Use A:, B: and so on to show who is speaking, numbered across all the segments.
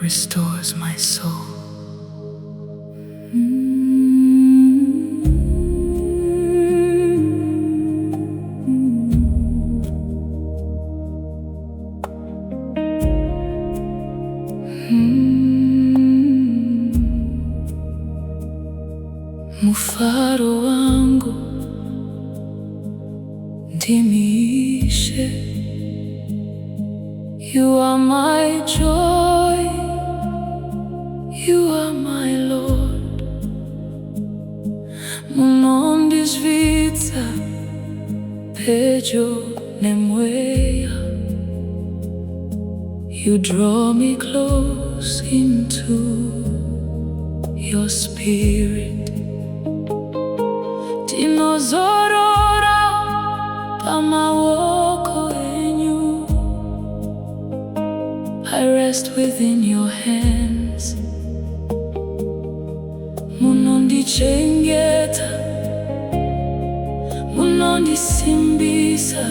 A: restores my soul. Mufaro wangu ndimishe, you are my joy, you are my Lord. Munondizvidza pedyo nemweya, you draw me close into your spirit. Dinozorora pamawoko enyu, I rest within your hands. Munondichengeta, munondisimbisa,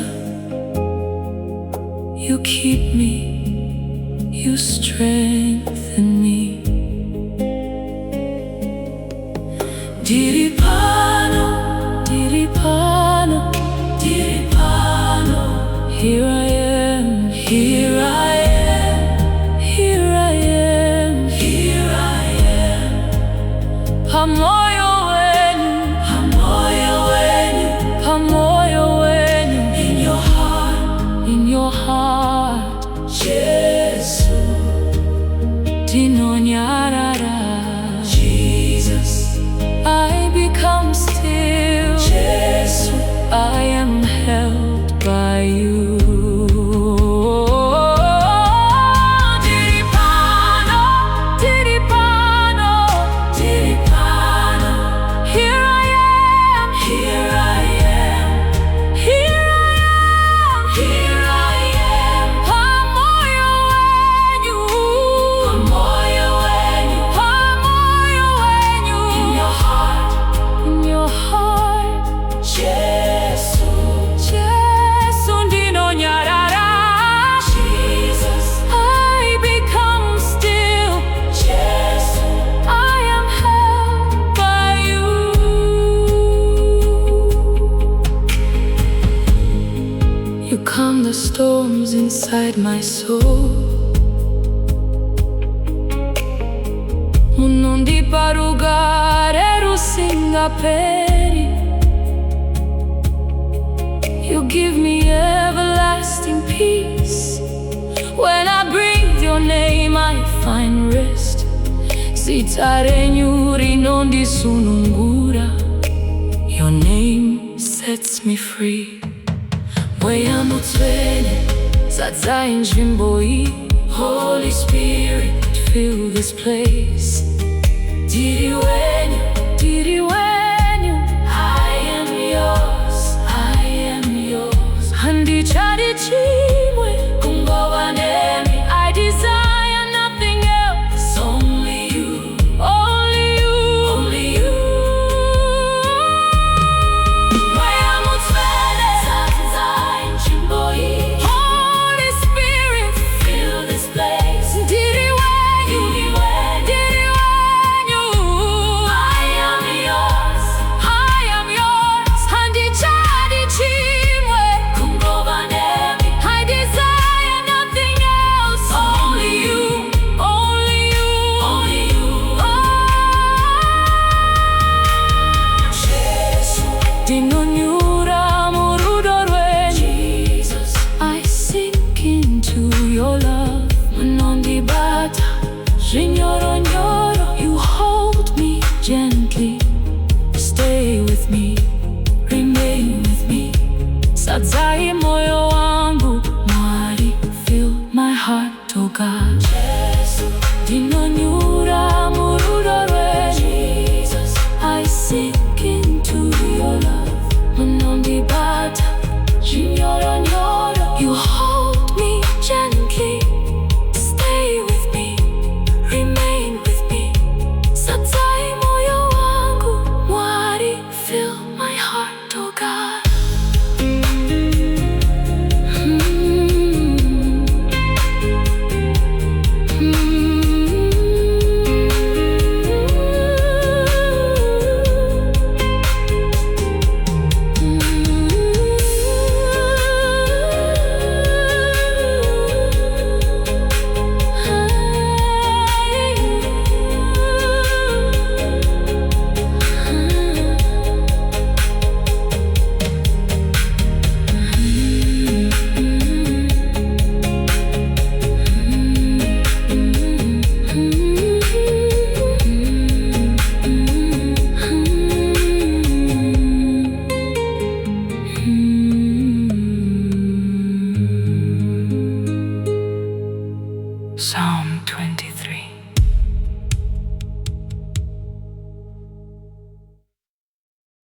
A: you keep me, you strengthen me. Diripano, diripano, diripano, here I am, here I am, here I am, here I am. Pamoyo wenu, pamoyo wenu, pamoyo wenu, in your heart, in your heart. Jesu, dinonyarara, Jesus, I become still. Jesu, I am held by you. Diripano, diripano, diripano, here I am, here I am, here I am, here I am. Pamoyo wenyu, pamoyo wenyu, pamoyo wenyu, in your heart, in your heart. Jesu, Jesu ndinonyarara. Jesus, I become still. Jesu, I am held by you. You calm the storms inside my soul. Munondipa rugare rusingaperi, you give me everlasting peace. When I breathe your name, I find rest. Sitarenyu rinondisunungura, your name sets me free. Mweya mutsvene zadza inzvimbo iyi, Holy Spirit, fill this place. Diri wenyu, diri wenyu, I am yours, I am yours. Handichadi chimwe kungova nemi, I desire nothing else, only you, only you, only you. Mweya mutsvene zadza inzvimbo iyi, Holy Spirit, fill this place. Diri wenyu, diri wenyu, I am yours. Psalm 23.